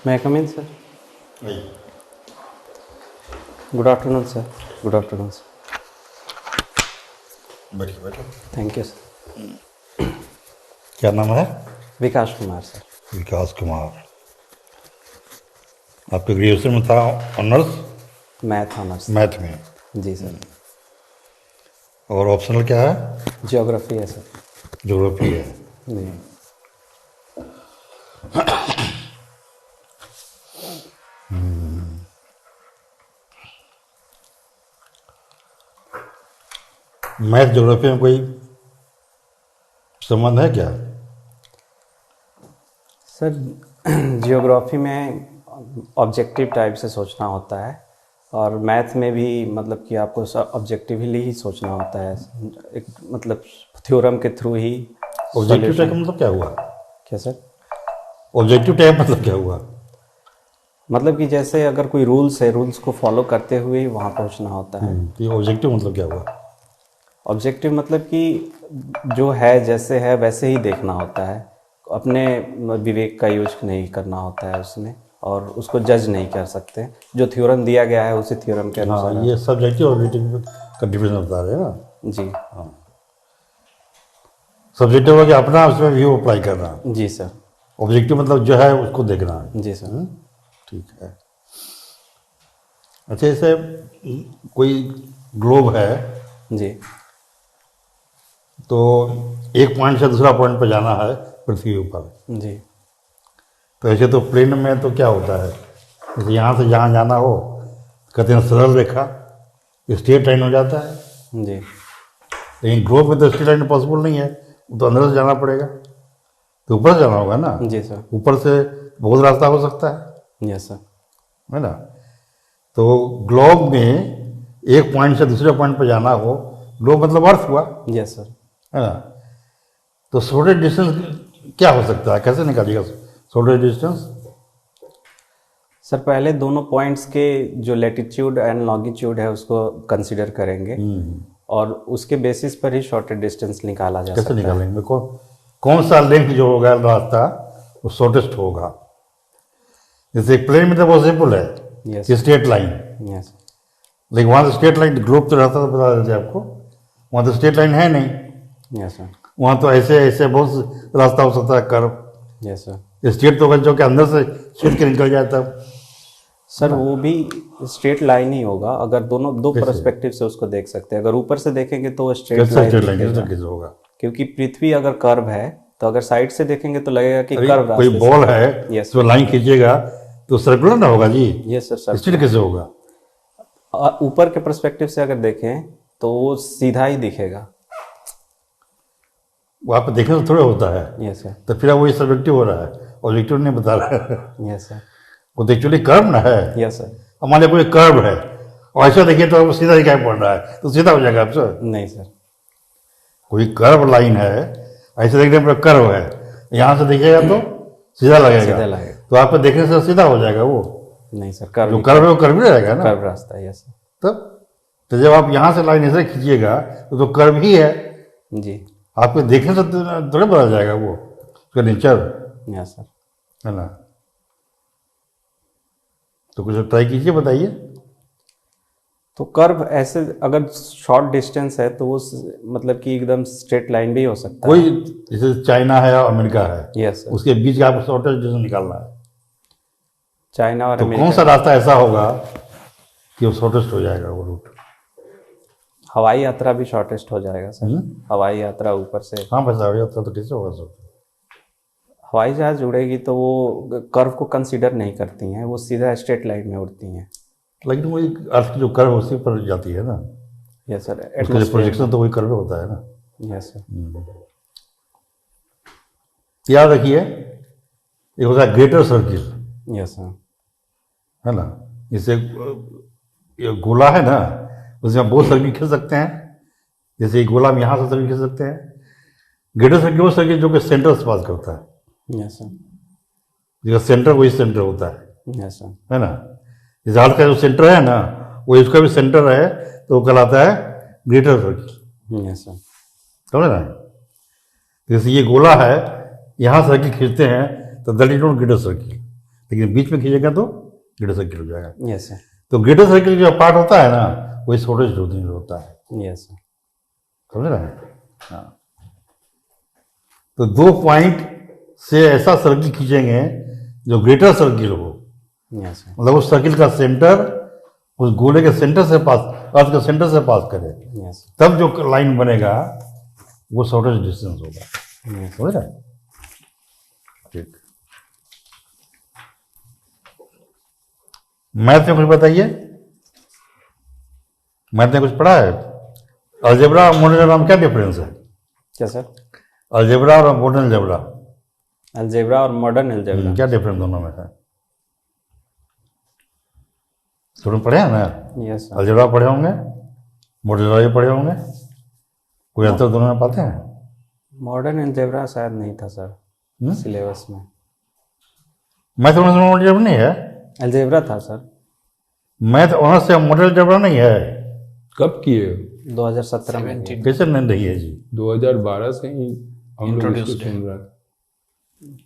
May I come in, sir? नहीं। Good afternoon, sir. Good afternoon, sir. बैठिए बैठो। Thank you, sir. क्या नाम है? विकास कुमार, sir. विकास कुमार। आपके ग्रेजुएशन में था ऑनर्स मैथ ऑनर्स. मैथ में, जी सर. और ऑप्शनल क्या है? जियोग्राफी है, सर. ज्योग्राफी है। जी. मैथ ज्योग्राफी में कोई संबंध है क्या? सर जियोग्राफी में ऑब्जेक्टिव टाइप से सोचना होता है और मैथ में भी मतलब कि आपको ऑब्जेक्टिवली ही सोचना होता है. एक मतलब थ्योरम के थ्रू ही. ऑब्जेक्टिव टाइप का मतलब क्या हुआ? क्या सर? ऑब्जेक्टिव टाइप मतलब क्या हुआ? मतलब कि जैसे अगर कोई रूल्स है, रूल्स को फॉलो करते हुए ही वहाँ पहुँचना होता है. ये ऑब्जेक्टिव मतलब क्या हुआ? ऑब्जेक्टिव मतलब कि जो है जैसे है वैसे ही देखना होता है, अपने विवेक का यूज नहीं करना होता है उसमें, और उसको जज नहीं कर सकते. जो थ्योरम दिया गया है उसी थ्योरम के अनुसार. हाँ, ये सब्जेक्टिव और ऑब्जेक्टिव का डिफरेंस बता रहे हैं ना? जी. सब्जेक्टिव है कि अपना उसमें व्यू अप्लाई करना. जी सर. ऑब्जेक्टिव मतलब जो है उसको देखना. जी सर. ठीक है. अच्छा, जैसे कोई ग्लोब है जी. तो एक पॉइंट से दूसरा पॉइंट पर जाना है पृथ्वी ऊपर. जी. तो ऐसे तो प्लेन में तो क्या होता है, जैसे यहाँ से जहाँ जाना हो कहते हैं सरल रेखा, स्ट्रेट लाइन हो जाता है. जी. लेकिन ग्लोब में तो स्ट्रेट लाइन पॉसिबल नहीं है, तो अंदर से जाना पड़ेगा, तो ऊपर से जाना होगा ना. जी सर. ऊपर से बहुत रास्ता हो सकता है, यस सर. है ना. तो ग्लोब में एक पॉइंट से दूसरे पॉइंट पर जाना हो, ग्लोब मतलब अर्थ हुआ, यस सर. है ना. तो शॉर्टेज डिस्टेंस क्या हो सकता है, कैसे निकालिएगा शॉर्टेज डिस्टेंस? सर पहले दोनों पॉइंट्स के जो लैटिट्यूड एंड लॉन्गिट्यूड है उसको कंसीडर करेंगे और उसके बेसिस पर ही शॉर्टेज डिस्टेंस निकाला जा सकता कैसे है. निकालेंगे? कौन सा लेंथ जो होगा रास्ता वो शॉर्टेस्ट होगा? जैसे प्लेन में तो बहुत सिंपल है, यस. Straight line. यस. लेकिन वहाँ तो स्ट्रेट लाइन, ग्लोब तो रास्ता तो बता देते आपको, वहाँ तो स्ट्रेट लाइन है नहीं. Yes sir. वहाँ तो ऐसे ऐसे बहुत रास्ता हो सकता है, कर्व. Yes sir. स्ट्रेट तो जो कि अंदर से छीट के निकल जाए तब. सर वो भी स्ट्रेट लाइन ही होगा अगर दोनों दो पर्सपेक्टिव से उसको देख सकते हैं. अगर ऊपर से देखेंगे तो वो स्ट्रेट कैसे स्ट्रेट लाइन लाइन कैसे होगा? क्योंकि पृथ्वी अगर कर्व है तो अगर साइड से देखेंगे तो लगेगा कि कर्व कोई रास्ते बॉल है Yes. तो लाइन खींचेगा तो सर्कुलर ना होगा जी. Yes sir. स्ट्रेट कैसे होगा? ऊपर के पर्सपेक्टिव से अगर देखें तो वो सीधा ही दिखेगा. वो आप देखने से थोड़ा होता है. Yes sir. तो फिर वो सब्जेक्टिव हो रहा है, ऑब्जेक्टिव नहीं बता रहा है. Yes sir. वो तो एक्चुअली कर्व ना है. Yes sir. हमारे कोई कर्व है और ऐसा देखिए तो आपको सीधा दिखाई पड़ रहा है, तो सीधा हो जाएगा आपसे? नहीं सर. कोई कर्व लाइन है, ऐसे देखने पर कर्व है, यहाँ से देखिएगा तो सीधा सीधा लगेगा, लगेगा. तो आपको देखने से सीधा हो जाएगा वो. नहीं सर. कर्व जो कर्व है वो कर्व ही रहेगा ना. कर्व रास्ता. Yes sir. तब तो जब आप यहाँ से लाइन ऐसे खींचिएगा तो कर्व ही है, जी. आपको देखने से थोड़ा बदल जाएगा वो उसका नेचर, यस सर. है ना. तो कुछ ट्राई कीजिए, बताइए. तो कर्व ऐसे अगर शॉर्ट डिस्टेंस है तो वो मतलब कि एकदम स्ट्रेट लाइन भी हो सकता है. कोई जैसे चाइना है और अमेरिका है, यस सर. उसके बीच का आपको शॉर्टेज डिस्टेंस निकालना है, चाइना और तो कौन अमेरिका. सा रास्ता ऐसा होगा कि वो शॉर्टेस्ट हो जाएगा वो रूट? हवाई यात्रा भी शॉर्टेस्ट हो जाएगा सर. हवाई यात्रा ऊपर से. हाँ बस हवाई यात्रा तो कैसे होगा सब? हवाई जहाज उड़ेगी तो वो कर्व को कंसीडर नहीं करती हैं, वो सीधा स्ट्रेट लाइन में उड़ती हैं. लेकिन वही अर्थ की जो कर्व उसी पर जाती है ना. Yes sir. उसका जो प्रोजेक्शन तो वही कर्व होता है ना. Yes sir. याद रखिए, एक होता है ग्रेटर सर्किल, यस सर. है ना. जैसे ये गोला है ना, उसमें बहुत सर्किल खींच सकते हैं. जैसे एक गोला में यहाँ से सर्किल खींच सकते हैं. ग्रेटर सर्किल वो सर्किल जो कि सेंटर से पास करता है. Yes sir. जिसका सेंटर वही सेंटर होता है, यस सर. है ना. इस अर्थ का जो सेंटर है ना, वो इसका भी सेंटर है, तो वो कहलाता है ग्रेटर सर्किल. Yes sir. समझ ना. जैसे ये गोला है, यहाँ सर्किल खींचते हैं तो that is not greater circle, लेकिन बीच में खींचेगा तो ग्रेटर सर्किल हो जाएगा। Yes sir. तो ग्रेटर सर्किल जो पार्ट होता है ना, वही शॉर्टेज होता है। Yes sir. समझ रहे हैं? हाँ। तो 2 पॉइंट से ऐसा सर्किल खींचेंगे जो ग्रेटर सर्किल हो, यस सर। मतलब उस सर्किल का सेंटर उस गोले के सेंटर से पास, अर्थ के सेंटर से पास करे, यस तब जो लाइन बनेगा वो शॉर्टेज डिस्टेंस होगा। समझ रहे हैं? ठीक। मैथ में कुछ बताइए, मैथ में कुछ पढ़ा है? अलजेब्रा और मॉडर्न अलजेब्रा में क्या डिफरेंस है? क्या सर? अलजेब्रा और मॉडर्न अलजेब्रा, अलजेब्रा और मॉडर्न अलजेब्रा क्या डिफरेंस दोनों में है? तुम पढ़े हैं ना? Yes sir. अलजेब्रा पढ़े होंगे, मॉडर्न अलजेब्रा पढ़े होंगे, कोई अंतर दोनों में पाते हैं? मॉडर्न अलजेब्रा शायद नहीं था सर सिलेबस में। मैथ ऑनर्स में मॉडर्न अलजेब्रा नहीं है? अलजेब्रा था सर। मैथ ऑनर्स से मॉडर्न अलजेब्रा नहीं है? कब किए? 2017 में। कैसे नहीं रही है जी? 2012 से ही हम लोग इसको सुन रहे हैं।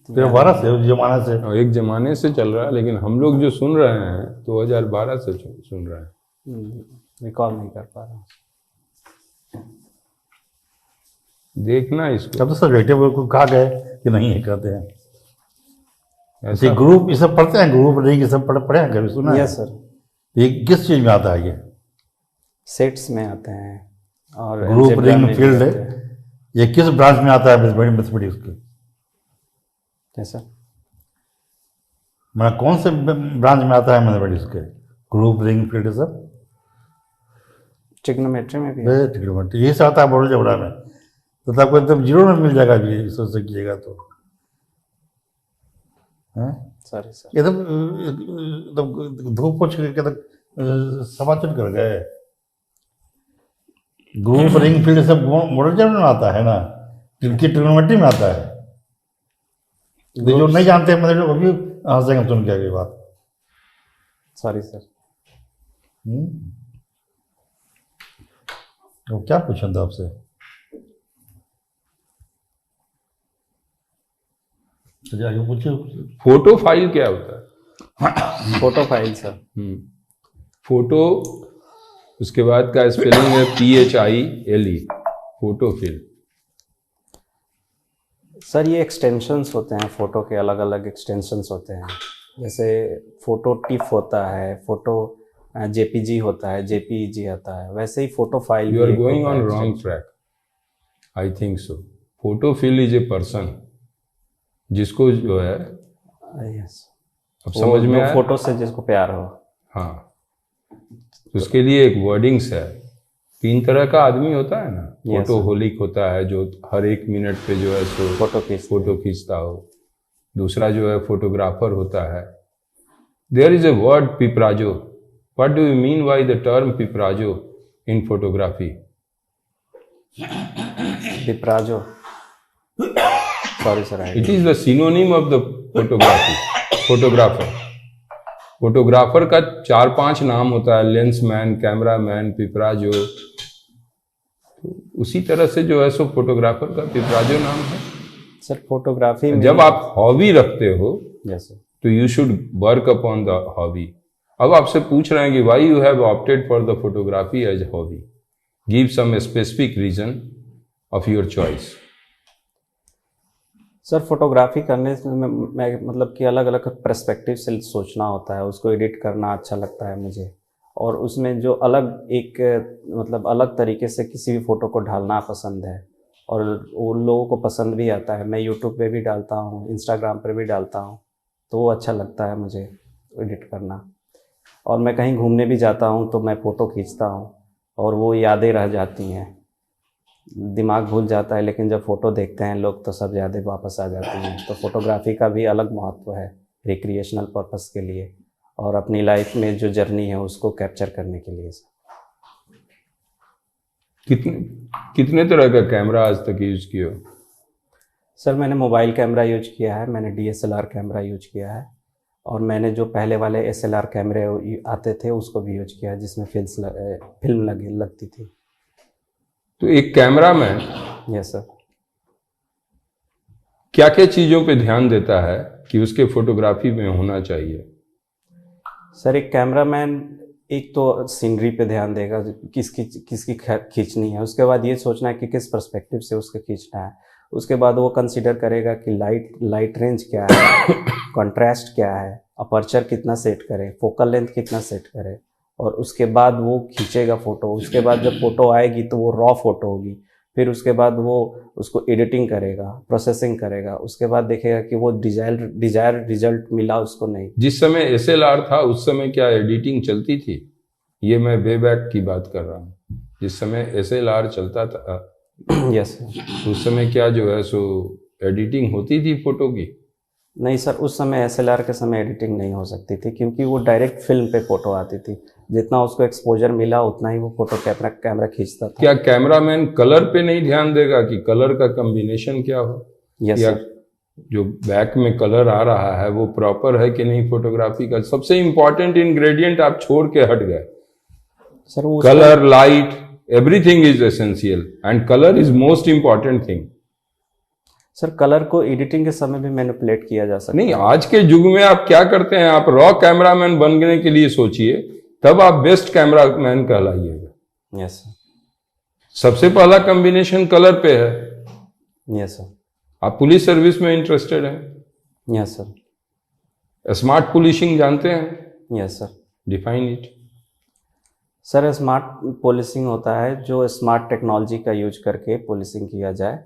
2012 से उस जमाने से? और एक जमाने से चल रहा है, लेकिन हम लोग जो सुन रहे हैं 2012 से सुन रहे हैं। रिकॉल नहीं कर पा रहा। देखना इसको। तब तो सब्जेक्टिव को कहा गए कि नहीं है, कहते हैं ऐसा ऐसे ग्रुप, ये सब पढ़ते हैं, ग्रुप रिंग ये सब पढ़े हैं, कभी सुना है? Yes sir. ये किस चीज में आता है ये? सेट्स में आते हैं और ग्रुप अलजेब्रा रिंग में भी फील्ड आते हैं। ये किस ब्रांच में आता है मैथमेटिक्स के? कैसा? मैं कौन से ब्रांच में आता है मैथमेटिक्स के? ग्रुप रिंग फील्ड सब ट्रिग्नोमेट्री में भी है। ट्रिग्नोमेट्री ये सब आता है मॉडल जबड़ा में, तो आपको एकदम जीरो में मिल जाएगा भी, सोच से कीजिएगा तो। Sorry sir. एकदम धूप पोछ के समाचार कर गए। ग्रुप रिंग फील्ड सब मॉडल जबड़ा में आता है ना, जिनकी ट्रिग्नोमेट्री में आता है। जो नहीं जानते हैं मतलब अभी हंसेंगे सुन के अगली बात। Sorry sir. तो क्या पूछा था आपसे? आगे पूछिए। फोटो फाइल क्या होता है? Photo file sir. फोटो, उसके बाद का स्पेलिंग है PHILE, फोटो फिल। सर ये एक्सटेंशंस होते हैं, फ़ोटो के अलग अलग एक्सटेंशंस होते हैं। जैसे फ़ोटो टिफ होता है, फ़ोटो JPG होता है, JPEG आता है, वैसे ही photo file. You are going on wrong track, I think so. Photophile is a person, जिसको जो है यस, अब समझ में आया? फोटो से जिसको प्यार हो। हाँ, उसके लिए एक वर्डिंग्स है। 3 तरह का आदमी होता है ना। फोटो होलिक होता है, जो हर 1 मिनट पे जो है सो फोटो खींचता हो। दूसरा जो है फोटोग्राफर होता है। There is a word paparazzo. What do you mean by the term paparazzo in photography? Paparazzo, sorry sir. It is the synonym of the photographer. Photographer का 4-5 नाम होता है, lens man, camera man, paparazzo. तो उसी तरह से जो है सो फोटोग्राफर का पिपराजो नाम है सर। फोटोग्राफी में जब आप हॉबी रखते हो यस सर, तो you should work upon the hobby. अब आपसे पूछ रहे हैं कि why you have opted for the photography as hobby, give some specific reason of your choice. Sir photography करने से मैं मतलब कि अलग अलग पर्सपेक्टिव से सोचना होता है, उसको एडिट करना अच्छा लगता है मुझे। और उसमें जो अलग एक मतलब अलग तरीके से किसी भी फ़ोटो को ढालना पसंद है, और उन लोगों को पसंद भी आता है। मैं यूट्यूब पे भी डालता हूँ, इंस्टाग्राम पर भी डालता हूँ, तो वो अच्छा लगता है मुझे एडिट करना। और मैं कहीं घूमने भी जाता हूँ तो मैं फ़ोटो खींचता हूँ, और वो यादें रह जाती हैं। दिमाग भूल जाता है, लेकिन जब फ़ोटो देखते हैं लोग तो सब यादें वापस आ जाती हैं। तो फोटोग्राफी का भी अलग महत्व है रिक्रिएशनल पर्पस के लिए, और अपनी लाइफ में जो जर्नी है उसको कैप्चर करने के लिए। कितने तरह का कैमरा आज तक यूज किया हो? सर मैंने मोबाइल कैमरा यूज किया है, मैंने DSLR कैमरा यूज किया है, और मैंने जो पहले वाले SLR कैमरे आते थे उसको भी यूज किया है, जिसमें फिल्म लगती थी। तो एक कैमरामैन यस सर। क्या क्या चीज़ों पे ध्यान देता है कि उसके फोटोग्राफी में होना चाहिए? सर एक कैमरामैन एक तो सीनरी पे ध्यान देगा, किसकी खींचनी है, उसके बाद ये सोचना है कि किस पर्सपेक्टिव से उसको खींचना है, उसके बाद वो कंसीडर करेगा कि लाइट रेंज क्या है, कंट्रास्ट क्या है, अपर्चर कितना सेट करें, फोकल लेंथ कितना सेट करें, और उसके बाद वो खींचेगा फ़ोटो। उसके बाद जब फ़ोटो आएगी तो वो रॉ फोटो होगी, फिर उसके बाद वो उसको एडिटिंग करेगा, प्रोसेसिंग करेगा, उसके बाद देखेगा कि वो डिजायर रिजल्ट मिला उसको नहीं। जिस समय SLR था उस समय क्या एडिटिंग चलती थी? ये मैं वे बैक की बात कर रहा हूँ। जिस समय SLR चलता था यस तो उस समय क्या जो है सो एडिटिंग होती थी फोटो की? नहीं सर, उस समय SLR के समय एडिटिंग नहीं हो सकती थी, क्योंकि वो डायरेक्ट फिल्म पे फोटो आती थी, जितना उसको एक्सपोजर मिला उतना ही वो फोटो कैमरा खींचता था। क्या कैमरामैन कलर पे नहीं ध्यान देगा कि कलर का कॉम्बिनेशन क्या हो? यस या सर। जो बैक में कलर आ रहा है वो प्रॉपर है कि नहीं? फोटोग्राफी का सबसे इंपॉर्टेंट इंग्रेडिएंट आप छोड़ के हट गए। सर वो colour, light, everything is essential and colour is most important thing. Sir colour को एडिटिंग के समय भी मैनिपुलेट किया जा सकता नहीं, है। आज के युग में आप क्या करते हैं, आप रॉ कैमरामैन बनने के लिए सोचिए, तब आप बेस्ट कैमरामैन कहलाइएगा। Yes sir. सबसे पहला कॉम्बिनेशन कलर पे है। Yes sir. आप पुलिस सर्विस में इंटरेस्टेड हैं? Yes sir. स्मार्ट पुलिसिंग जानते हैं? Yes sir. Define it. Sir smart policing होता है जो स्मार्ट टेक्नोलॉजी का यूज करके पुलिसिंग किया जाए,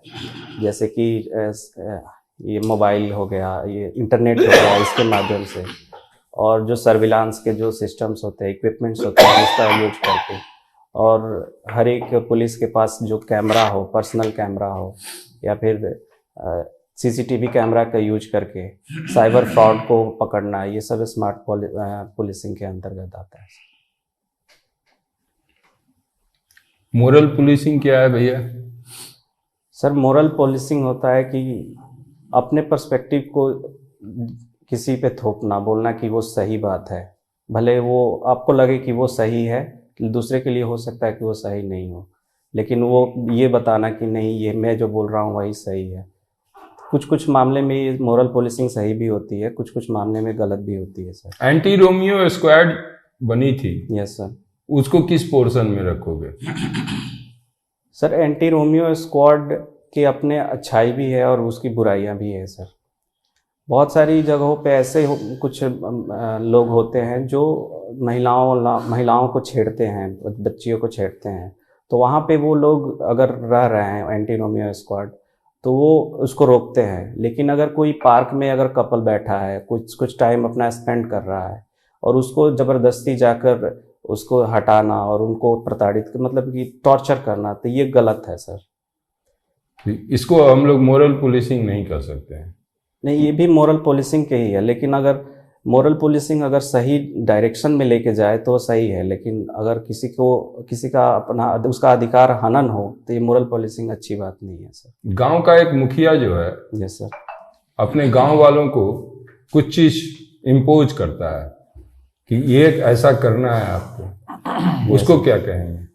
जैसे कि ये मोबाइल हो गया, ये इंटरनेट हो गया, इसके माध्यम से, और जो सर्विलांस के जो सिस्टम्स होते हैं, इक्विपमेंट्स होते हैं, उसका यूज करके, और हर एक पुलिस के पास जो कैमरा हो, पर्सनल कैमरा हो, या फिर CCTV कैमरा का यूज करके साइबर फ्रॉड को पकड़ना, ये सब स्मार्ट पुलिसिंग के अंतर्गत आता है। मोरल पुलिसिंग क्या है भैया? सर मोरल पुलिसिंग होता है कि अपने पर्सपेक्टिव को किसी पे थोपना, बोलना कि वो सही बात है, भले वो आपको लगे कि वो सही है, दूसरे के लिए हो सकता है कि वो सही नहीं हो, लेकिन वो ये बताना कि नहीं, ये मैं जो बोल रहा हूँ वही सही है। कुछ मामले में ये मोरल पुलिसिंग सही भी होती है, कुछ मामले में गलत भी होती है सर। एंटी रोमियो स्क्वाड बनी थी। Yes sir. उसको किस पोर्शन में रखोगे? सर एंटी रोमियो स्क्वाड के अपने अच्छाई भी है और उसकी बुराइयां भी है सर। बहुत सारी जगहों पे ऐसे कुछ लोग होते हैं जो महिलाओं को छेड़ते हैं, बच्चियों को छेड़ते हैं, तो वहाँ पे वो लोग अगर रह रहे हैं एंटी रोमियो स्क्वाड तो वो उसको रोकते हैं। लेकिन अगर कोई पार्क में अगर कपल बैठा है, कुछ टाइम अपना स्पेंड कर रहा है, और उसको ज़बरदस्ती जाकर उसको हटाना और उनको प्रताड़ित मतलब कि टॉर्चर करना, तो ये गलत है सर। इसको हम लोग मोरल पुलिसिंग नहीं कर सकते हैं। नहीं, ये भी मोरल पुलिसिंग के ही है, लेकिन अगर मोरल पुलिसिंग अगर सही डायरेक्शन में लेके जाए तो सही है, लेकिन अगर किसी का अपना उसका अधिकार हनन हो तो ये मोरल पुलिसिंग अच्छी बात नहीं है सर। गांव का एक मुखिया जो है, यस सर, अपने गांव वालों को कुछ चीज इम्पोज करता है कि ये ऐसा करना है आपको, उसको क्या कहेंगे?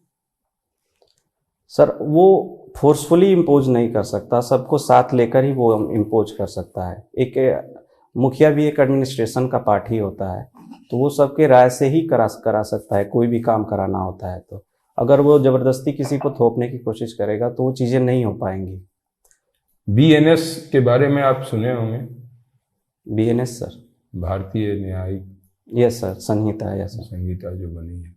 सर वो फोर्सफुली इम्पोज नहीं कर सकता, सबको साथ लेकर ही वो इम्पोज कर सकता है। एक मुखिया भी एक एडमिनिस्ट्रेशन का पार्ट ही होता है, तो वो सबके राय से ही करा सकता है, कोई भी काम कराना होता है। तो अगर वो ज़बरदस्ती किसी को थोपने की कोशिश करेगा तो वो चीज़ें नहीं हो पाएंगी। BNS के बारे में आप सुने होंगे। BNS sir? Bharatiya Nyayik yes sir, Sanhita. Yes sir. Sanhita जो बनी है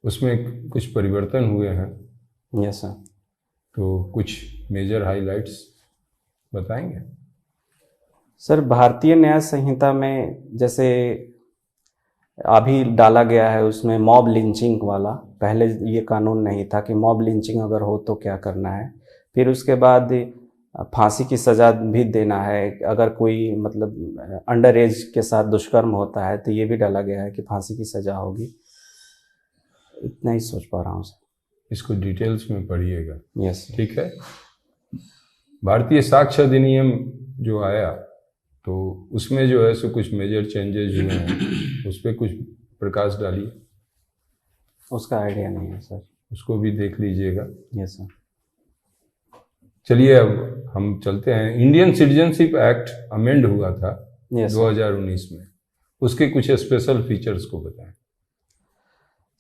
उसमें कुछ परिवर्तन हुए हैं। Yes sir. तो कुछ मेजर हाइलाइट्स बताएंगे? सर भारतीय न्याय संहिता में जैसे अभी डाला गया है उसमें मॉब लिंचिंग वाला, पहले ये कानून नहीं था कि मॉब लिंचिंग अगर हो तो क्या करना है। फिर उसके बाद फांसी की सज़ा भी देना है, अगर कोई मतलब अंडर एज के साथ दुष्कर्म होता है तो ये भी डाला गया है कि फांसी की सज़ा होगी। इतना ही सोच पा रहा हूँ सर। इसको डिटेल्स में पढ़िएगा। यस, ठीक है। भारतीय साक्ष्य अधिनियम जो आया तो उसमें जो है सो कुछ मेजर चेंजेस हुए हैं, उस पर कुछ प्रकाश डालिए। उसका आइडिया नहीं है सर। उसको भी देख लीजिएगा। Yes sir. चलिए अब हम चलते हैं। इंडियन सिटीजनशिप एक्ट अमेंड हुआ था Yes, 2019 में, उसके कुछ स्पेशल फीचर्स को बताएं।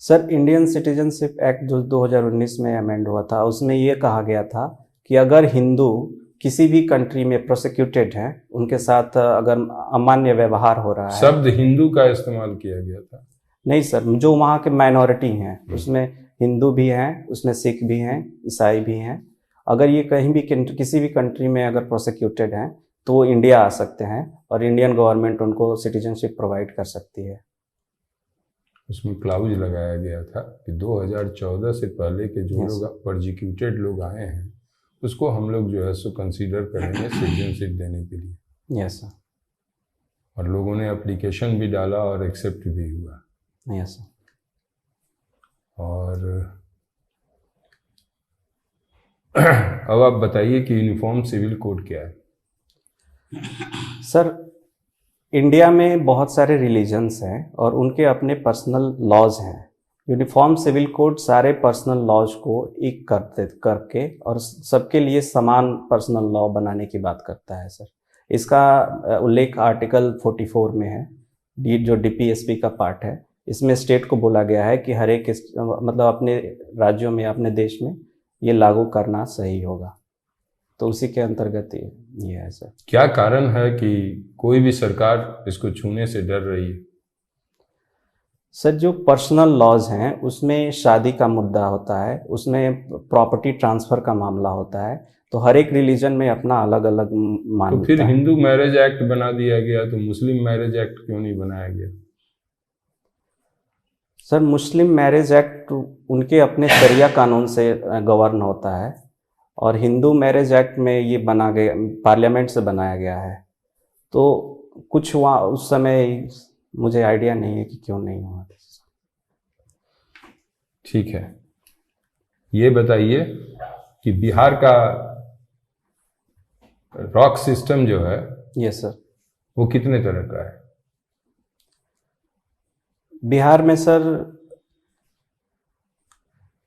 सर इंडियन सिटीजनशिप एक्ट जो 2019 में अमेंड हुआ था, उसमें ये कहा गया था कि अगर हिंदू किसी भी कंट्री में प्रोसिक्यूटेड हैं, उनके साथ अगर अमान्य व्यवहार हो रहा है, शब्द हिंदू का इस्तेमाल किया गया था। नहीं सर, जो वहाँ के माइनॉरिटी हैं उसमें हिंदू भी हैं, उसमें सिख भी हैं, ईसाई भी हैं, अगर ये कहीं भी किसी भी कंट्री में अगर प्रोसिक्यूटेड हैं तो वो इंडिया आ सकते हैं और इंडियन गवर्नमेंट उनको सिटीजनशिप प्रोवाइड कर सकती है। उसमें क्लाउज लगाया गया था कि 2014 से पहले के जो Yes. लोग प्रोसिक्यूटेड लोग आए हैं उसको हम लोग जो है सो कंसीडर करेंगे सिटीजनशिप देने के लिए। Yes sir. और लोगों ने एप्लीकेशन भी डाला और एक्सेप्ट भी हुआ। Yes sir. और अब आप बताइए कि यूनिफॉर्म सिविल कोड क्या है। सर इंडिया में बहुत सारे रिलीजन्स हैं और उनके अपने पर्सनल लॉज हैं। यूनिफॉर्म सिविल कोड सारे पर्सनल लॉज को एक करके और सबके लिए समान पर्सनल लॉ बनाने की बात करता है सर। इसका उल्लेख आर्टिकल 44 में है, जो डीपीएसपी का पार्ट है। इसमें स्टेट को बोला गया है कि हर एक मतलब अपने राज्यों में, अपने देश में ये लागू करना सही होगा, तो उसी के अंतर्गत ये है सर। क्या कारण है कि कोई भी सरकार इसको छूने से डर रही है? सर जो पर्सनल लॉज हैं उसमें शादी का मुद्दा होता है, उसमें प्रॉपर्टी ट्रांसफ़र का मामला होता है, तो हर एक रिलीजन में अपना अलग अलग मान्यता। तो फिर हिंदू मैरिज एक्ट बना दिया गया, तो मुस्लिम मैरिज एक्ट क्यों नहीं बनाया गया? सर मुस्लिम मैरिज एक्ट उनके अपने शरिया कानून से गवर्न होता है और हिंदू मैरिज एक्ट में ये बना गया, पार्लियामेंट से बनाया गया है, तो कुछ वहाँ उस समय मुझे आइडिया नहीं है कि क्यों नहीं हुआ। ठीक है, ये बताइए कि बिहार का रॉक सिस्टम जो है, यस सर, वो कितने तरह का है? बिहार में सर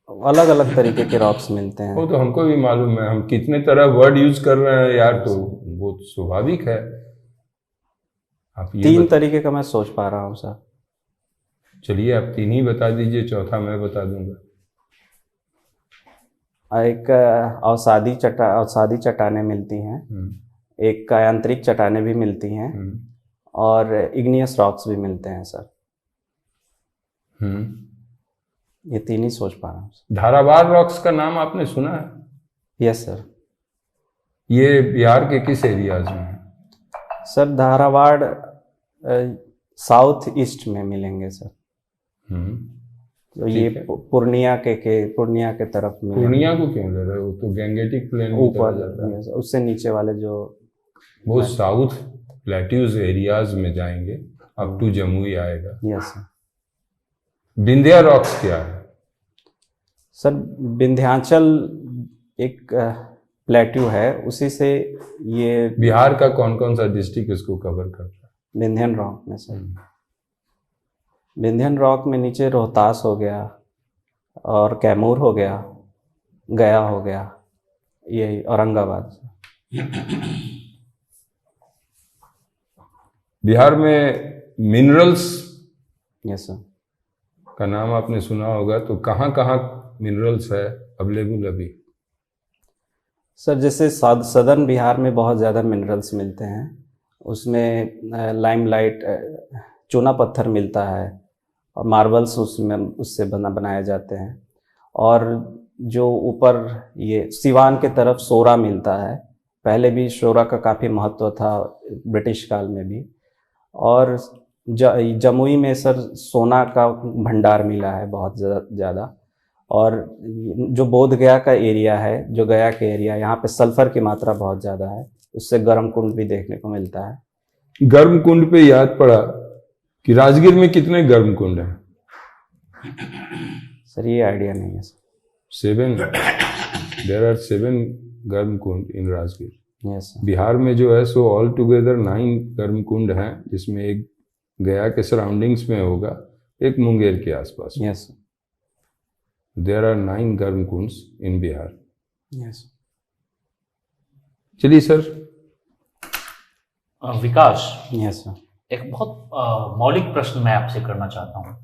अलग अलग तरीके के रॉक्स मिलते हैं। वो तो हमको भी मालूम है, हम कितने तरह वर्ड यूज कर रहे हैं यार, तो वो तो स्वाभाविक है। आप ये 3 तरीके का मैं सोच पा रहा हूँ सर। चलिए आप 3 ही बता दीजिए, चौथा मैं बता दूंगा। एक अवसादी चट्टानें मिलती हैं, एक यांत्रिक चट्टानें भी मिलती हैं और इग्नियस रॉक्स भी मिलते हैं सर। ये 3 ही सोच पा रहा हूँ। धारावाड़ रॉक्स का नाम आपने सुना है? Yes sir. ये बिहार के किस एरियाज में है? सर धारावाड़ साउथ ईस्ट में मिलेंगे सर। तो ये पूर्णिया के तरफ मिलेंगे। पूर्णिया को क्यों ले रहे हो? तो गैंगेटिक प्लेन ऊपर जाता है, उससे नीचे वाले जो वो साउथ प्लेट्यूज एरियाज में जाएंगे, अप टू जमुई आएगा। Yes sir. विंध्या रॉक्स क्या है? सर विंध्याचल एक प्लेट्यू है, उसी से ये बिहार का कौन कौन सा डिस्ट्रिक्ट इसको कवर करता है? विंध्यन रॉक में सर। विंध्यन रॉक में नीचे रोहतास हो गया और कैमूर हो गया, गया हो गया, यही औरंगाबाद। बिहार में मिनरल्स यस सर का नाम आपने सुना होगा, तो कहाँ कहाँ मिनरल्स है अवेलेबल अभी? सर जैसे सदर्न बिहार में बहुत ज़्यादा मिनरल्स मिलते हैं, उसमें लाइमलाइट चूना पत्थर मिलता है और मार्बल्स उससे बनाए जाते हैं। और जो ऊपर ये सिवान के तरफ सोरा मिलता है, पहले भी सोरा का काफ़ी महत्व था ब्रिटिश काल में भी। और जमुई में सर सोना का भंडार मिला है बहुत ज़्यादा। और जो बोध गया का एरिया है, जो गया के एरिया, यहाँ पे सल्फर की मात्रा बहुत ज़्यादा है, उससे गर्म कुंड भी देखने को मिलता है। गर्म कुंड पे याद पड़ा कि राजगीर में कितने गर्म कुंड हैं? सर ये आइडिया नहीं है सर। 7 देयर आर 7 गर्म कुंड इन राजगीर। यस। बिहार में जो है सो ऑल टुगेदर 9 गर्म कुंड हैं, जिसमें एक गया के सराउंडिंग्स में होगा, एक मुंगेर के आसपास। यस। देयर आर 9 गर्म कुंड्स इन बिहार। यस। चलिए सर। विकास, यस सर। एक बहुत मौलिक प्रश्न मैं आपसे करना चाहता हूँ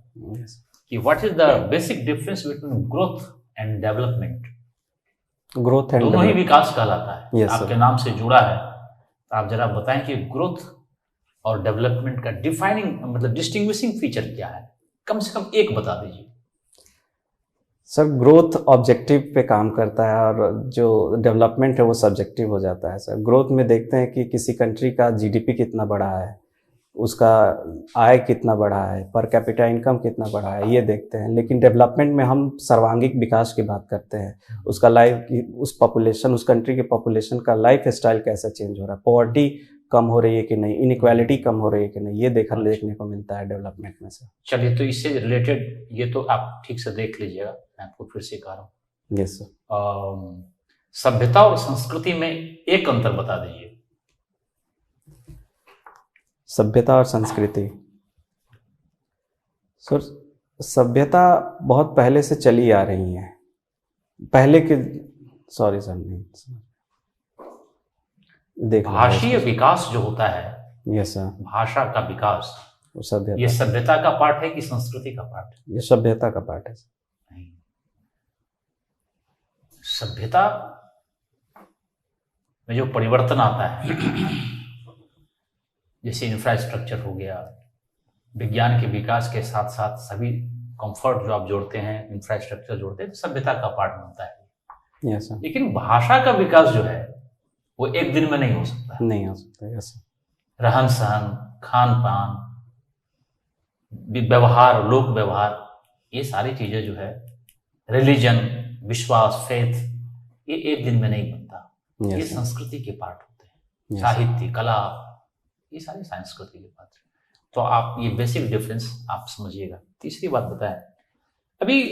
कि what is the basic difference between growth and development? Growth and दोनों ही विकास कहलाता है। Yes, आपके sir. नाम से जुड़ा है। आप जरा बताएं कि ग्रोथ और डेवलपमेंट का डिफाइनिंग मतलब डिस्टिंग्विशिंग फीचर क्या है? कम से कम एक बता दीजिए। सर, ग्रोथ ऑब्जेक्टिव पे काम करता है और जो डेवलपमेंट है वो सब्जेक्टिव हो जाता है। सर, ग्रोथ में देखते हैं कि किसी कंट्री का जीडीपी कितना बढ़ा है, उसका आय कितना बढ़ा है, पर कैपिटा इनकम कितना बढ़ा है, ये देखते हैं। लेकिन डेवलपमेंट में हम सर्वांगीण विकास की बात करते हैं। उसका उस पॉपुलेशन, उस कंट्री के पॉपुलेशन का लाइफ स्टाइल कैसा चेंज हो रहा है, पॉवर्टी कम हो रही है कि नहीं, इनइक्वालिटी कम हो रही है कि नहीं, ये देखने को मिलता है डेवलपमेंट में से। चलिए, तो इससे रिलेटेड ये तो आप ठीक से देख लीजिएगा, मैं आपको फिर से कह रहा हूँ। Yes sir. सभ्यता और संस्कृति में एक अंतर बता दीजिए। सभ्यता और संस्कृति, सर सभ्यता बहुत पहले से चली आ रही है। पहले के, सॉरी सर, नहीं देख, भाषीय विकास जो होता है, यस सर, भाषा का विकास, वो सभ्यता, ये सभ्यता का पार्ट है कि संस्कृति का पार्ट है? ये सभ्यता का पार्ट है। नहीं, सभ्यता में जो परिवर्तन आता है, जैसे इंफ्रास्ट्रक्चर हो गया, विज्ञान के विकास के साथ साथ सभी कंफर्ट जो आप जोड़ते हैं, इंफ्रास्ट्रक्चर जोड़ते हैं, तो सभ्यता का पार्ट बनता है। Yes sir. लेकिन भाषा का विकास जो है वो एक दिन में नहीं हो सकता। नहीं हो सकता। Yes sir. रहन सहन, खान पान, व्यवहार, लोक व्यवहार, ये सारी चीजें जो है, रिलीजन, विश्वास, फेथ, ये एक दिन में नहीं बनता। ये संस्कृति के पार्ट होते हैं। साहित्य, कला, ये सारी संस्कृति के पार्ट। तो आप ये बेसिक डिफरेंस आप समझिएगा। तीसरी बात बताएं, अभी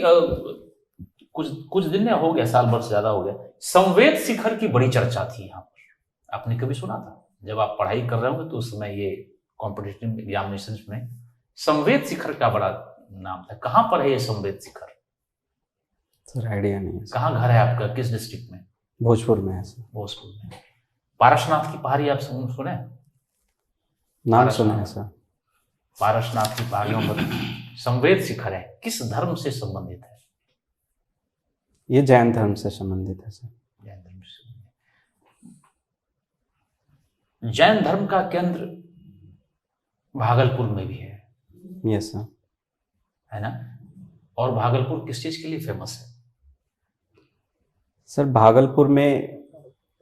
कुछ दिन में हो गया, साल भर से ज्यादा हो गया, संवेद शिखर की बड़ी चर्चा थी यहाँ पर। आपने कभी सुना था? जब आप पढ़ाई कर रहे होंगे तो उस समय ये कॉम्पिटिटिव एग्जामिनेशन में संवेद शिखर का बड़ा नाम था। कहाँ पर है ये संवेद शिखर? सर आइडिया नहीं है। कहाँ घर है आपका? किस डिस्ट्रिक्ट में? भोजपुर में है सर। भोजपुर में। पारसनाथ की पहाड़ी आप सुने? नाम सुना है सर। पारसनाथ की पहाड़ियों पर संवेद शिखर है। किस धर्म से संबंधित है? ये जैन धर्म से संबंधित है सर। जैन धर्म से। जैन धर्म का केंद्र भागलपुर में भी है। Yes sir. है ना? और भागलपुर किस चीज के लिए फेमस है? सर भागलपुर में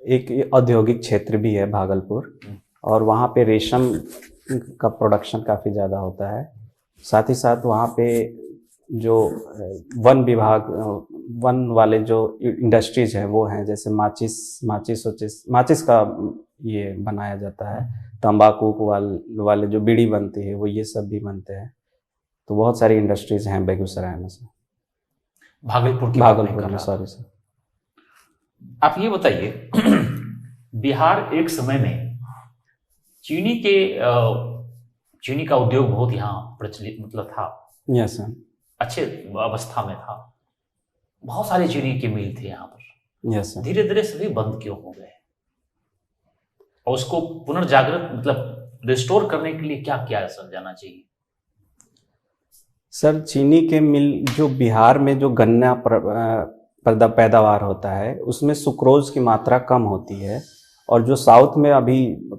एक औद्योगिक क्षेत्र भी है भागलपुर, और वहाँ पे रेशम का प्रोडक्शन काफ़ी ज़्यादा होता है। साथ ही साथ वहाँ पे जो वन विभाग, वन वाले जो इंडस्ट्रीज हैं वो हैं, जैसे माचिस का ये बनाया जाता है, तंबाकू वाले जो बीड़ी बनती है वो, ये सब भी बनते हैं। तो बहुत सारी इंडस्ट्रीज हैं बेगूसराय में सर। भागलपुर में, सॉरी सर। आप ये बताइए, बिहार एक समय में चीनी का उद्योग बहुत यहाँ प्रचलित मतलब था। Yes sir. अच्छे अवस्था में था। बहुत सारे चीनी के मिल थे यहाँ पर। Yes sir. धीरे धीरे सभी बंद क्यों हो गए? और उसको पुनर्जागृत मतलब रिस्टोर करने के लिए क्या किया जाना चाहिए? सर चीनी के मिल जो बिहार में जो गन्ना पैदावार होता है उसमें सुक्रोज की मात्रा कम होती है, और जो साउथ में अभी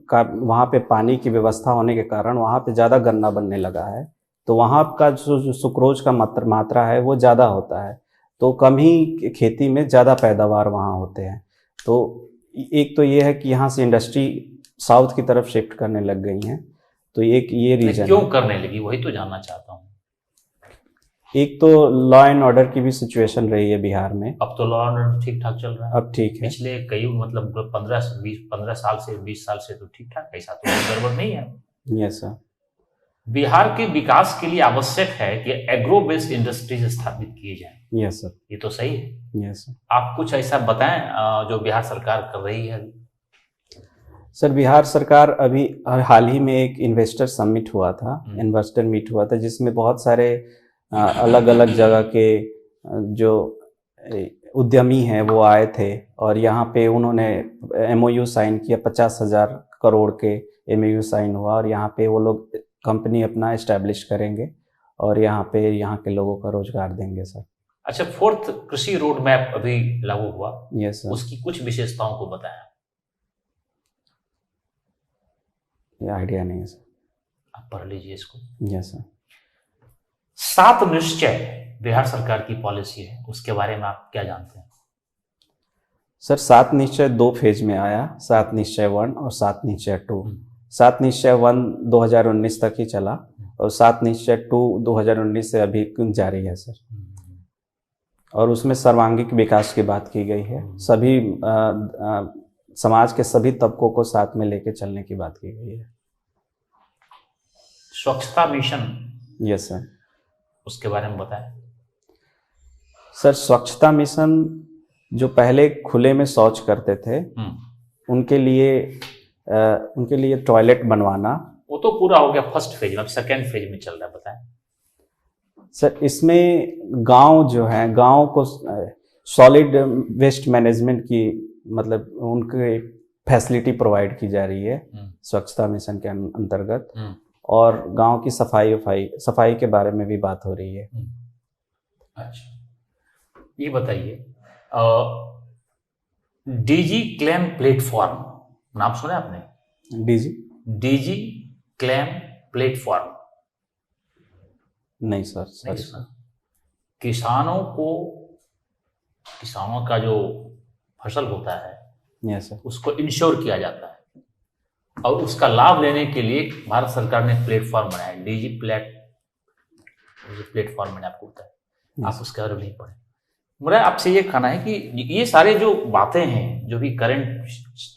का वहाँ पे पानी की व्यवस्था होने के कारण वहाँ पे ज़्यादा गन्ना बनने लगा है, तो वहाँ का जो सुक्रोज का मात्रा है वो ज़्यादा होता है, तो कम ही खेती में ज़्यादा पैदावार वहाँ होते हैं। तो एक तो ये है कि यहाँ से इंडस्ट्री साउथ की तरफ शिफ्ट करने लग गई हैं, तो एक ये रीजन क्यों करने लगी, वही तो जानना चाहता हूँ। एक तो लॉ एंड ऑर्डर की भी सिचुएशन रही है बिहार में। अब तो लॉ एंड ऑर्डर ठीक ठाक चल रहा है। अब ठीक है। पिछले कई मतलब 15 साल से 20 साल से तो ठीक ठाक, ऐसा तो गड़बड़ नहीं है। Yes sir. बिहार के विकास के लिए आवश्यक है कि एग्रो बेस्ड इंडस्ट्रीज स्थापित किए जाएं। Yes sir. ये तो सही है। Yes sir. आप कुछ ऐसा बताएं जो बिहार सरकार कर रही है। सर बिहार सरकार अभी हाल ही में एक इन्वेस्टर समिट हुआ था, इन्वेस्टर मीट हुआ था, जिसमें बहुत सारे अलग अलग जगह के जो उद्यमी हैं वो आए थे और यहाँ पे उन्होंने MOU साइन किया, 50,000 करोड़ के MOU साइन हुआ और यहाँ पे वो लोग कंपनी अपना इस्टेब्लिश करेंगे और यहाँ पे यहाँ के लोगों का रोजगार देंगे सर। अच्छा, 4th कृषि रोड मैप अभी लागू हुआ, यस सर। उसकी कुछ विशेषताओं को बताएं। ये आइडिया नहीं है सर, आप पढ़ लीजिए इसको। Yes sir. 7 निश्चय बिहार सरकार की पॉलिसी है, उसके बारे में आप क्या जानते हैं? सर 7 निश्चय 2 फेज में आया, 7 निश्चय 1 और 7 निश्चय 2। 7 निश्चय 1 2019 तक ही चला और 7 निश्चय 2 2019 से अभी जारी है सर। और उसमें सर्वांगीण विकास की बात की गई है, सभी समाज के सभी तबकों को साथ में लेके चलने की बात की गई है। स्वच्छता मिशन, यस सर, उसके बारे में बताएं। सर स्वच्छता मिशन जो पहले खुले में शौच करते थे उनके लिए टॉयलेट बनवाना, वो तो पूरा हो गया फर्स्ट फेज में, अब सेकेंड फेज में चल रहा है, बताएं। सर इसमें गांव जो है, गांव को सॉलिड वेस्ट मैनेजमेंट की मतलब उनके फैसिलिटी प्रोवाइड की जा रही है स्वच्छता मिशन के अंतर्गत, और गांव की सफाई के बारे में भी बात हो रही है। अच्छा, ये बताइए, डीजी क्लेम प्लेटफॉर्म नाम सुना आपने? डीजी क्लेम प्लेटफॉर्म नहीं सर, नहीं सुना। किसानों का जो फसल होता है, यस सर, उसको इंश्योर किया जाता है और उसका लाभ लेने के लिए भारत सरकार ने प्लेटफॉर्म बनाया, डीजी प्लेटफॉर्म मैंने आपको बताया, आप उसके बारे में नहीं पढ़े। मेरा आपसे ये कहना है कि ये सारे जो बातें हैं जो भी करंट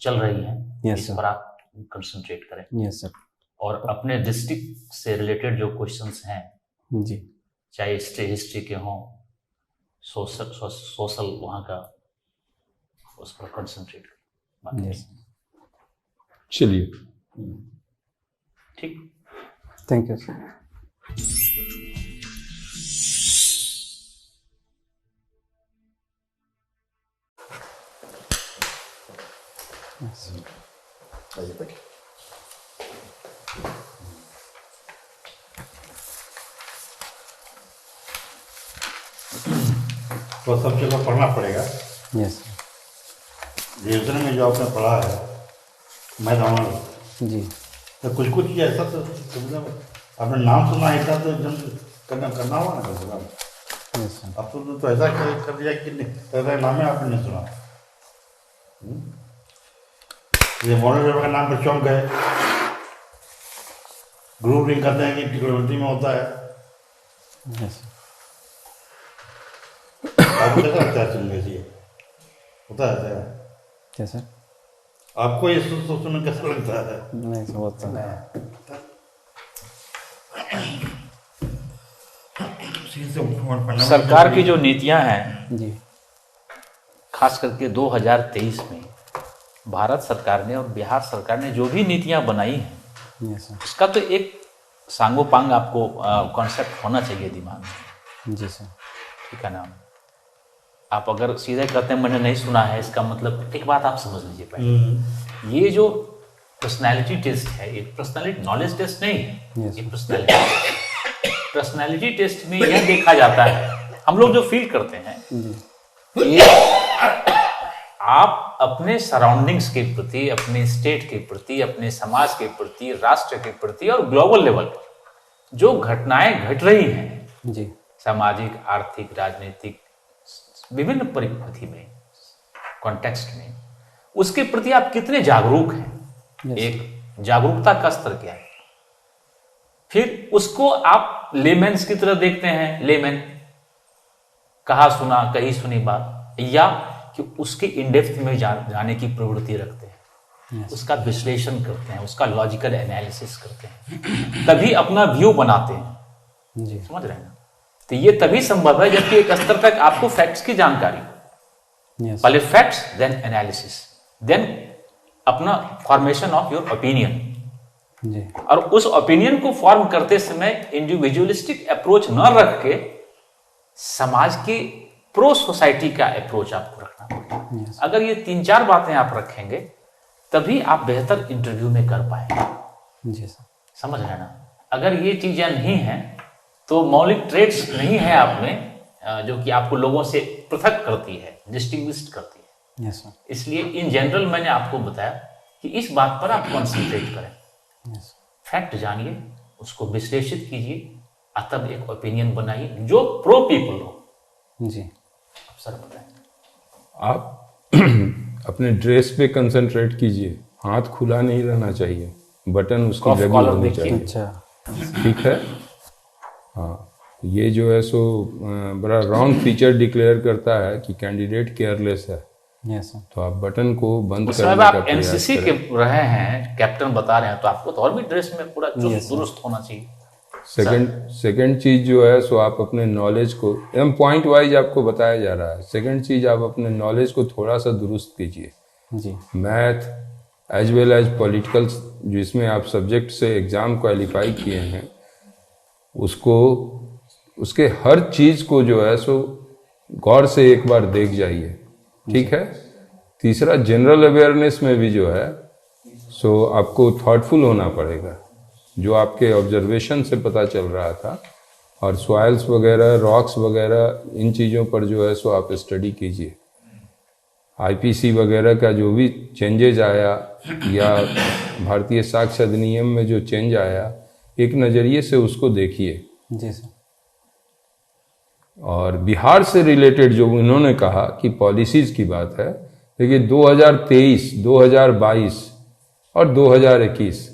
चल रही हैं, इस पर आप कंसंट्रेट करें। Yes sir. और अपने डिस्ट्रिक्ट से रिलेटेड जो क्वेश्चंस हैं जी, चाहे हिस्ट्री के हों, सोशल वहाँ का, उस पर कंसंट्रेट करें। यस, चलिए ठीक, थैंक यू सर। तो सब जगह पढ़ना पड़ेगा। यस रिविजन में जो आपने पढ़ा है मैदान जी, तो कुछ चीज़ ऐसा तो मतलब आपने नाम सुना है, तो करना हुआ ना कभी। Yes sir. अब तो ऐसा कर दिया कि ऐसा नाम है आपने नहीं सुना। ये मॉडल का नाम पर चौंक गए, ग्रुप रिंग करते हैं कि टिकटोमेंट्री में होता है। यस, आपको कैसा लगता है सुनने से? होता है क्या सर? आपको ये सुनने कैसा लगता है? नहीं सर, बहुत सर। सरकार की जो नीतियां हैं, जी, खास करके 2023 में भारत सरकार ने और बिहार सरकार ने जो भी नीतियां बनाई हैं, यस सर। उसका तो एक सांगोपांग आपको कॉन्सेप्ट होना चाहिए दिमाग में। जी सर। ठीक है ना? आप अगर सीधे कहते हैं मैंने नहीं सुना है, इसका मतलब एक बात आप समझ लीजिए पहले, ये जो पर्सनैलिटी टेस्ट है, ये पर्सनैलिटी नॉलेज टेस्ट नहीं है, Yes. ये पर्सनैलिटी टेस्ट में यह देखा जाता है, हम लोग जो फील करते हैं, ये आप अपने सराउंडिंग्स के प्रति, अपने स्टेट के प्रति, अपने समाज के प्रति, राष्ट्र के प्रति और ग्लोबल लेवल पर जो घटनाएं घट रही हैं, जी, सामाजिक, आर्थिक, राजनीतिक, विभिन्न परिस्थिति में, कॉन्टेक्स्ट में, उसके प्रति आप कितने जागरूक हैं। Yes. एक जागरूकता का स्तर क्या है, फिर उसको आप लेमेन्स की तरह देखते हैं, लेमेन कहा सुना कहीं सुनी बात, या कि उसके इनडेप्थ में जाने की प्रवृत्ति रखते हैं। Yes. उसका विश्लेषण करते हैं, उसका लॉजिकल एनालिसिस करते हैं, तभी अपना व्यू बनाते हैं। जी, समझ रहे हैं ना? तो ये तभी संभव है जबकि एक स्तर तक आपको फैक्ट्स की जानकारी हो। यस, पहले फैक्ट्स, देन एनालिसिस, देन अपना फॉर्मेशन ऑफ योर ओपिनियन। जी, और उस ओपिनियन को फॉर्म करते समय इंडिविजुअलिस्टिक अप्रोच न रख के समाज के प्रो सोसाइटी का अप्रोच आपको रखना पड़ेगा। अगर ये 3-4 बातें आप रखेंगे तभी आप बेहतर इंटरव्यू में कर पाएंगे। जी सर। समझ रहे ना? अगर ये चीजें नहीं हैं तो मौलिक ट्रेड्स नहीं है आप में जो कि आपको लोगों से पृथक करती है, डिस्टिंग्विश्ड करती है। Yes sir. इसलिए इन जनरल मैंने आपको बताया कि इस बात पर आप कॉन्सेंट्रेट करें। यस। फैक्ट जानिए, उसको विश्लेषित कीजिए, तब एक ओपिनियन बनाइए जो प्रो पीपल हो। जी। अब सर बताएं। आप अपने ड्रेस पे कंसंट्रेट कीजिए, हाथ खुला नहीं रहना चाहिए, बटन उसकी जगह होनी चाहिए। अच्छा। ठीक है। हाँ, ये जो है सो बड़ा रॉन्ग फीचर डिक्लेयर करता है कि कैंडिडेट केयरलेस है। Yes sir. तो आप बटन को बंद उस करने समय का आप प्रयास एनसीसी के करें। रहे हैं, कैप्टन बता रहे हैं, तो आपको तो और भी ड्रेस में पूरा चुस्त दुरुस्त होना चाहिए। सेकंड चीज जो है सो आप अपने नॉलेज को एकदम पॉइंट वाइज आपको बताया जा रहा है। सेकंड चीज, आप अपने नॉलेज को थोड़ा सा दुरुस्त कीजिए। जी। Math as well as political, जिसमें आप सब्जेक्ट से एग्जाम क्वालिफाई किए हैं, उसको उसके हर चीज को जो है सो गौर से एक बार देख जाइए। ठीक है। तीसरा, जनरल अवेयरनेस में भी जो है सो आपको थॉटफुल होना पड़ेगा। जो आपके ऑब्जर्वेशन से पता चल रहा था, और सॉइल्स वगैरह, रॉक्स वगैरह, इन चीज़ों पर जो है सो आप स्टडी कीजिए। आईपीसी वगैरह का जो भी चेंजेज आया या भारतीय साक्ष्य अधिनियम में जो चेंज आया, एक नज़रिए से उसको देखिए। जी सर। और बिहार से रिलेटेड जो इन्होंने कहा कि पॉलिसीज़ की बात है, देखिए 2023, 2022 और 2021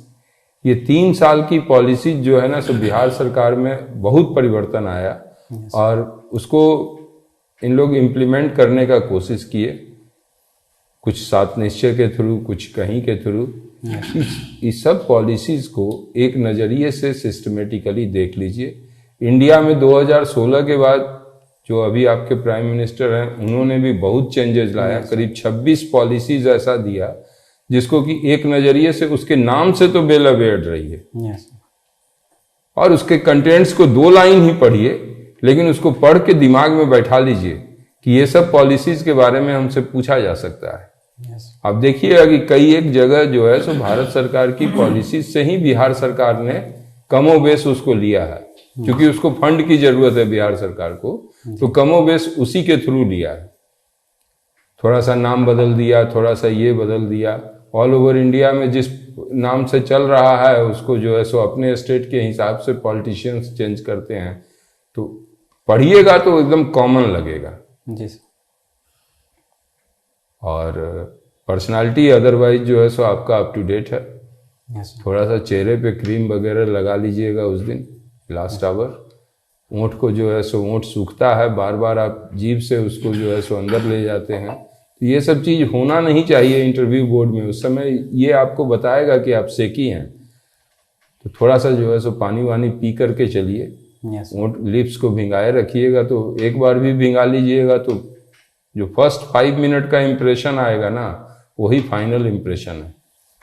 ये 3 साल की पॉलिसी जो है ना, सो बिहार सरकार में बहुत परिवर्तन आया और उसको इन लोग इम्प्लीमेंट करने का कोशिश किए, कुछ 7 निश्चय के थ्रू, कुछ कहीं के थ्रू। इस सब पॉलिसीज को एक नज़रिए से सिस्टमेटिकली देख लीजिए। इंडिया में 2016 के बाद जो अभी आपके प्राइम मिनिस्टर हैं, उन्होंने भी बहुत चेंजेस लाया। करीब 26 पॉलिसीज ऐसा दिया जिसको कि एक नजरिए से उसके नाम से तो बेल अवेयर रही है। यस। और उसके कंटेंट्स को 2 लाइन ही पढ़िए, लेकिन उसको पढ़ के दिमाग में बैठा लीजिए कि ये सब पॉलिसीज के बारे में हमसे पूछा जा सकता है। यस। आप देखिएगा कि कई एक जगह जो है सो भारत सरकार की पॉलिसीज से ही बिहार सरकार ने कमोबेश उसको लिया है, क्योंकि उसको फंड की जरूरत है बिहार सरकार को, तो कमोबेश उसी के थ्रू लिया है। थोड़ा सा नाम बदल दिया, थोड़ा सा ये बदल दिया। ऑल ओवर इंडिया में जिस नाम से चल रहा है उसको जो है सो अपने स्टेट के हिसाब से पॉलिटिशियंस चेंज करते हैं। तो पढ़िएगा तो एकदम कॉमन लगेगा। जी सर। और पर्सनालिटी अदरवाइज जो है सो आपका अप टू डेट है। यस। थोड़ा सा चेहरे पे क्रीम वगैरह लगा लीजिएगा उस दिन लास्ट आवर। ऊँट को जो है सो ऊँट सूखता है, बार बार आप जीभ से उसको जो है सो अंदर ले जाते हैं। तो ये सब चीज़ होना नहीं चाहिए इंटरव्यू बोर्ड में। उस समय ये आपको बताएगा कि आप सेकी हैं, तो थोड़ा सा जो है सो पानी वानी पी करके चलिए। यस। ऊँट लिप्स को भिंगाए रखिएगा, तो एक बार भी भिंगा लीजिएगा तो जो फर्स्ट 5 मिनट का इम्प्रेशन आएगा ना, वही फाइनल इम्प्रेशन है।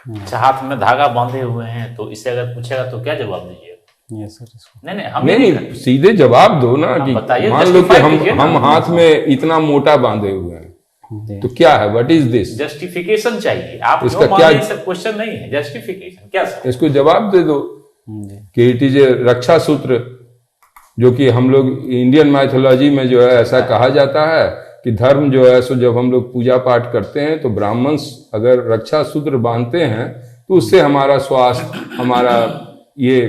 अच्छा, हाथ में धागा बांधे हुए हैं तो इससे अगर पूछेगा तो क्या जवाब दीजिएगा? Yes sir. इसको नहीं हम नहीं, सीधे जवाब दो ना कि बताइए, मान लो कि justify कीजिए ना। हम हाथ में इतना मोटा बांधे हुए हैं, जी। तो क्या है, व्हाट इज दिस? जस्टिफिकेशन चाहिए। आप इसका जो क्या- माने सब क्वेश्चन नहीं है, जस्टिफिकेशन क्या सर? इसको जवाब दे दो जी। कि इट इज ए रक्षा सूत्र, जो कि हम लोग इंडियन माइथोलॉजी में जो है ऐसा कहा जाता है कि धर्म जो है सो जब हम लोग पूजा पाठ करते हैं तो ब्राह्मण्स अगर रक्षा सूत्र बांधते हैं तो उससे हमारा स्वास्थ्य, हमारा ये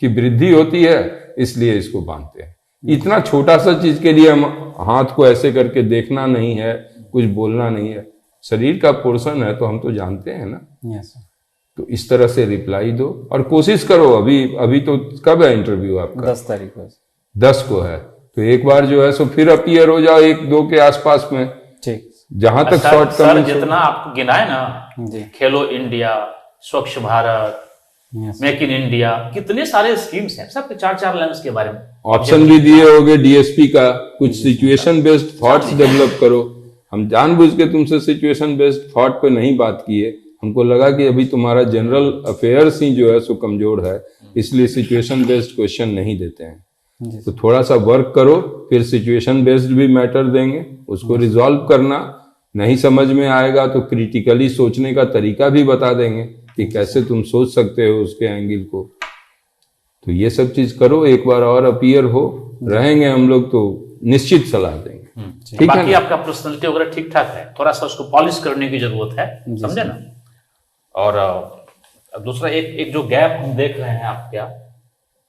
की वृद्धि होती है, इसलिए इसको बांधते हैं। इतना छोटा सा चीज के लिए हम हाथ को ऐसे करके देखना नहीं है, कुछ बोलना नहीं है, शरीर का पोर्शन है तो हम तो जानते हैं ना। Yes sir. तो इस तरह से रिप्लाई दो और कोशिश करो। अभी तो कब है इंटरव्यू आपका? 10 तारीख को। 10 को है, तो एक बार जो है सो फिर अपीयर हो जाओ 1-2 के आसपास में, ठीक। जहां तक सर, शॉर्ट सर कमेंट्स। जितना आपको गिनाए ना, जी। खेलो इंडिया, स्वच्छ Bharat, yes. Make in India, कितने सारे स्कीम्स हैं, सब 4-4 लाइन के बारे में ऑप्शन भी दिए होगे डीएसपी का। कुछ सिचुएशन बेस्ड थॉट्स डेवलप करो। हम जानबूझ के तुमसे सिचुएशन बेस्ड थॉट पे नहीं बात किए, हमको लगा कि अभी तुम्हारा जनरल अफेयर्स ही जो है सो कमजोर है, इसलिए सिचुएशन बेस्ड क्वेश्चन नहीं देते हैं। जी तो थोड़ा सा वर्क करो, फिर सिचुएशन बेस्ड भी मैटर देंगे, उसको रिजॉल्व करना। नहीं समझ में आएगा तो क्रिटिकली सोचने का तरीका भी बता देंगे कि कैसे तुम सोच सकते हो उसके एंगल को। तो ये सब चीज करो, एक बार और अपीयर हो, रहेंगे हम लोग तो निश्चित सलाह देंगे। ठीक है बाकी ना? आपका पर्सनैलिटी वगैरह ठीक ठाक है, थोड़ा सा उसको पॉलिश करने की जरूरत है, समझे ना। और दूसरा एक जो गैप हम देख रहे हैं आपका,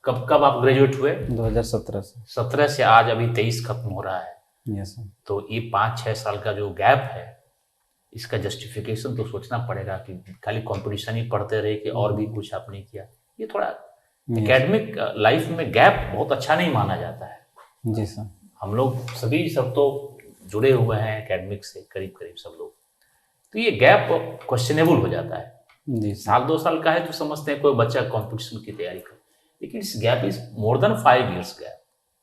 कब आप ग्रेजुएट हुए? 2017 से। 17 से आज अभी 23 खत्म हो रहा है। Yes sir. तो ये 5-6 साल का जो गैप है, इसका जस्टिफिकेशन तो सोचना पड़ेगा कि खाली कंपटीशन ही पढ़ते रहे कि और भी कुछ आपने किया। ये थोड़ा एकेडमिक लाइफ में गैप बहुत अच्छा नहीं माना जाता है। जी सर। हम लोग सब तो जुड़े हुए हैं एकेडमिक से करीब करीब सब लोग, तो ये गैप क्वेश्चनेबल हो जाता है। जी सर। साल 2 साल का है तो समझते हैं कोई बच्चा कंपटीशन की तैयारी कर, लेकिन इस gap is more than 5 years gap,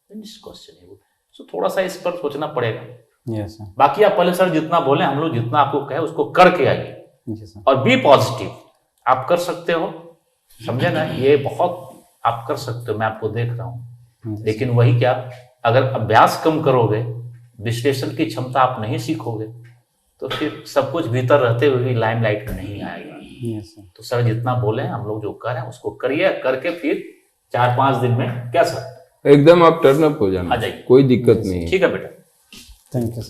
it's questionable. So थोड़ा सा इस पर सोचना पड़ेगा। Yes sir. बाकी आप पहले सर जितना बोले, हम लोग जितना आपको कहे उसको करके आइए जी सर। और बी पॉजिटिव। आप कर सकते हो, समझे ना, ये बहुत आप कर सकते हो, मैं आपको देख रहा हूँ। लेकिन वही क्या, अगर अभ्यास कम करोगे, विश्लेषण की क्षमता आप नहीं सीखोगे, तो फिर सब कुछ भीतर रहते हुए भी लाइमलाइट में नहीं आएगा। Yes sir. तो सर जितना बोले हम लोग जो कर रहे हैं उसको करिए, करके फिर 4-5 दिन में क्या सर एकदम आप टर्न अप हो जाना, आ जाइए। कोई दिक्कत नहीं है। ठीक है बेटा। Thank you sir.